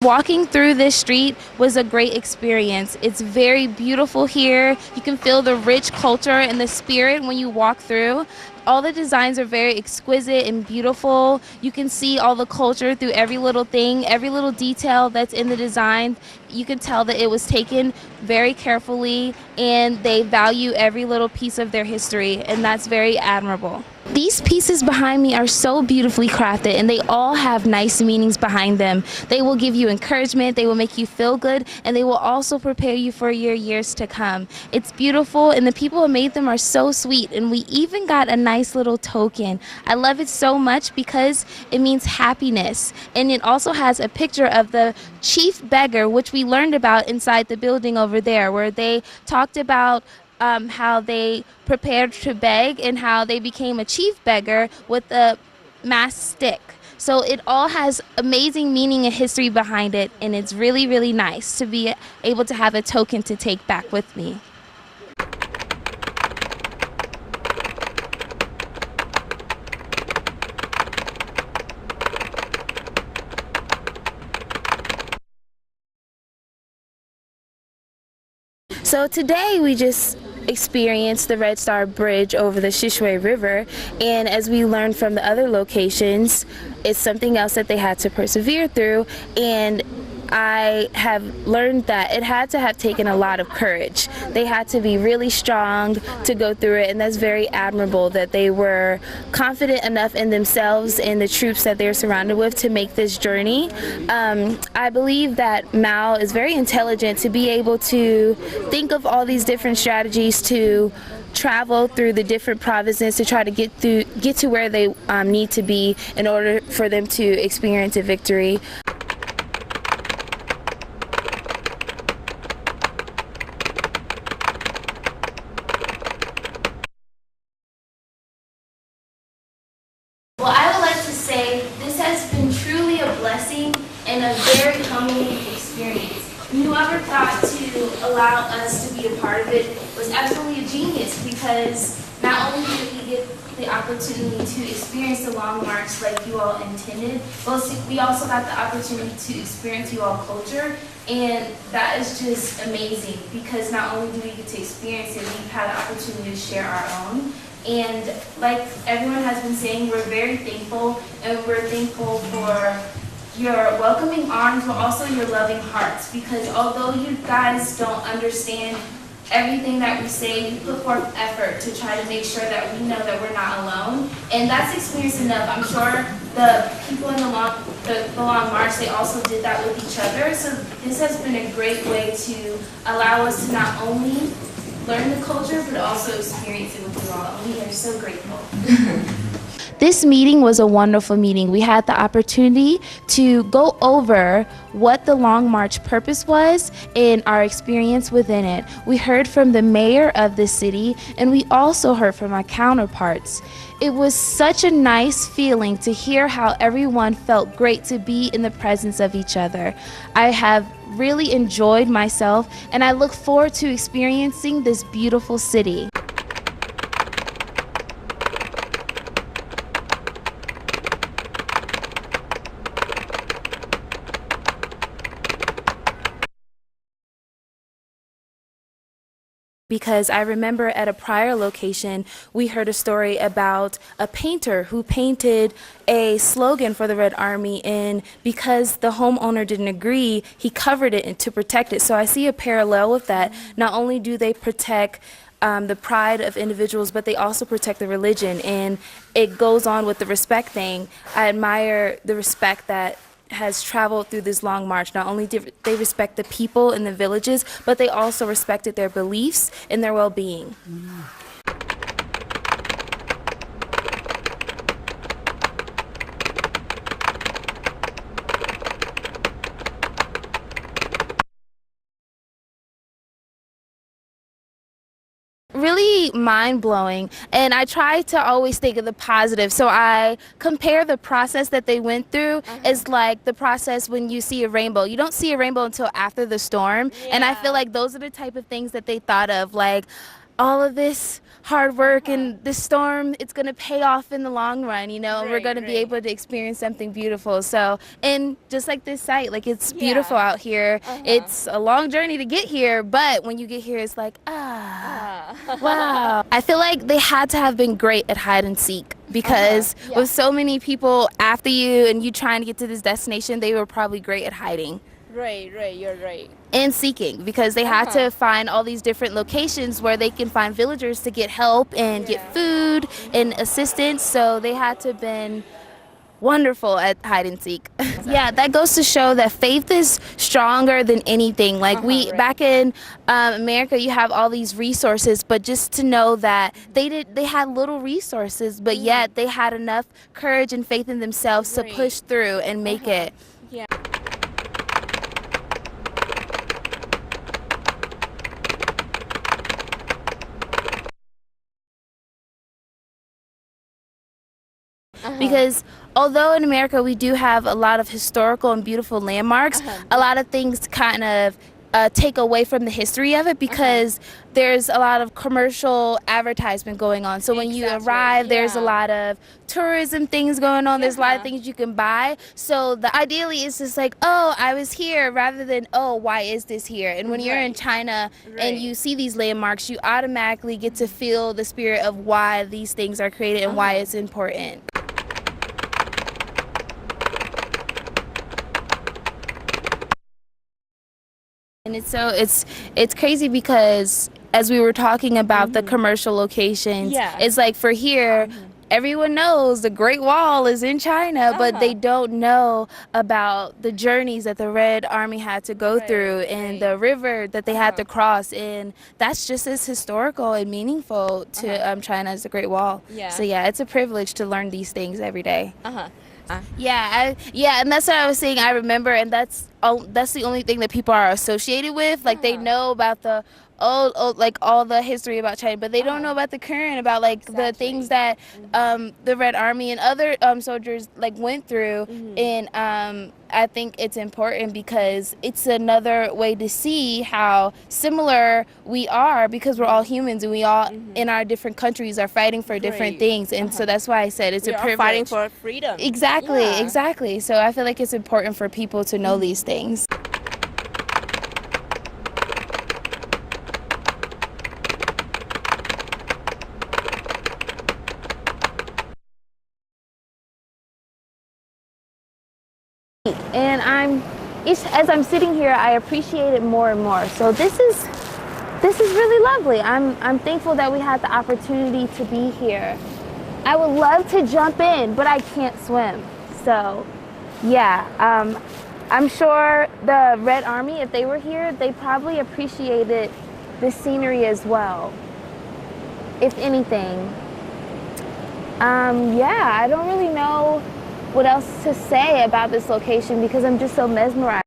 walking through this street was a great experience. It's very beautiful here. You can feel the rich culture and the spirit when you walk through. All the designs are very exquisite and beautiful. You can see all the culture through every little thing, every little detail that's in the design. You can tell that it was taken very carefully and they value every little piece of their history, and that's very admirable. These pieces behind me are so beautifully crafted, and they all have nice meanings behind them. They will give you encouragement, they will make you feel good, and they will also prepare you for your years to come. It's beautiful, and the people who made them are so sweet, and we even got a nice little token. I love it so much because it means happiness, and it also has a picture of the chief beggar, which we learned about inside the building over there, where they talked about how they prepared to beg and how they became a chief beggar with a masked stick. So it all has amazing meaning and history behind it, and it's really, really nice to be able to have a token to take back with me. So today we just experienced the Red Star Bridge over the Shishway River, and as we learned from the other locations, it's something else that they had to persevere through, and I have learned that it had to have taken a lot of courage. They had to be really strong to go through it, and that's very admirable that they were confident enough in themselves and the troops that they're surrounded with to make this journey. I believe that Mao is very intelligent to be able to think of all these different strategies to travel through the different provinces to try to get to where they need to be in order for them to experience a victory. Well, I would like to say this has been truly a blessing and a very humbling experience. Whoever thought to allow us to be a part of it was absolutely a genius, because not only did we get the opportunity to experience the Long March like you all intended, but we also got the opportunity to experience you all culture, and that is just amazing, because not only do we get to experience it, we've had the opportunity to share our own. And like everyone has been saying, we're very thankful, and we're thankful for your welcoming arms, but also your loving hearts, because although you guys don't understand everything that we say, we put forth effort to try to make sure that we know that we're not alone, and that's experience enough. I'm sure the people in the long march, they also did that with each other, so this has been a great way to allow us to not only learn the culture, but also experience it with you all. We are so grateful. This meeting was a wonderful meeting. We had the opportunity to go over what the Long March purpose was and our experience within it. We heard from the mayor of the city, and we also heard from our counterparts. It was such a nice feeling to hear how everyone felt great to be in the presence of each other. I have really enjoyed myself, and I look forward to experiencing this beautiful city. Because I remember at a prior location, we heard a story about a painter who painted a slogan for the Red Army, and because the homeowner didn't agree, he covered it to protect it. So I see a parallel with that. Not only do they protect the pride of individuals, but they also protect the religion, and it goes on with the respect thing. I admire the respect that has traveled through this long march. Not only did they respect the people in the villages, but they also respected their beliefs and their well-being. Really mind-blowing, and I try to always think of the positive, so I compare the process that they went through as like the process when you see a rainbow. You don't see a rainbow until after the storm, and I feel like those are the type of things that they thought of, like all of this hard work and this storm, it's going to pay off in the long run, you know, we're going to be able to experience something beautiful. So, and just like this site, like it's beautiful out here. It's a long journey to get here, but when you get here, it's like, wow. I feel like they had to have been great at hide and seek because with so many people after you and you trying to get to this destination, they were probably great at hiding. Right, you're right. And seeking, because they had to find all these different locations where they can find villagers to get help and get food and assistance. So they had to have been wonderful at hide and seek. Yeah, that goes to show that faith is stronger than anything. Like back in America, you have all these resources, but just to know that they had little resources, but yet they had enough courage and faith in themselves to push through and make it. Yeah. Because although in America we do have a lot of historical and beautiful landmarks, a lot of things kind of take away from the history of it because there's a lot of commercial advertisement going on. So when you arrive, there's a lot of tourism things going on. There's a lot of things you can buy. So the ideally is just like, oh, I was here, rather than, oh, why is this here? And when you're in China and you see these landmarks, you automatically get to feel the spirit of why these things are created and why it's important. And it's crazy because as we were talking about the commercial locations, it's like for here, everyone knows the Great Wall is in China, but they don't know about the journeys that the Red Army had to go through and the river that they had to cross, and that's just as historical and meaningful to China as the Great Wall. So yeah, it's a privilege to learn these things every day. Yeah, and that's what I was saying. I remember, and that's the only thing that people are associated with. Like they know about the old, like all the history about China, but they don't know about the current, about like the things that the Red Army and other soldiers like went through. And I think it's important because it's another way to see how similar we are, because we're all humans and we all in our different countries are fighting for different things. And so that's why I said it's a privilege. Fighting for freedom. Exactly. So I feel like it's important for people to know these things. And as I'm sitting here, I appreciate it more and more. So this is really lovely. I'm thankful that we had the opportunity to be here. I would love to jump in, but I can't swim. So yeah, I'm sure the Red Army, if they were here, they probably appreciated the scenery as well, if anything. Yeah, I don't really know what else to say about this location because I'm just so mesmerized.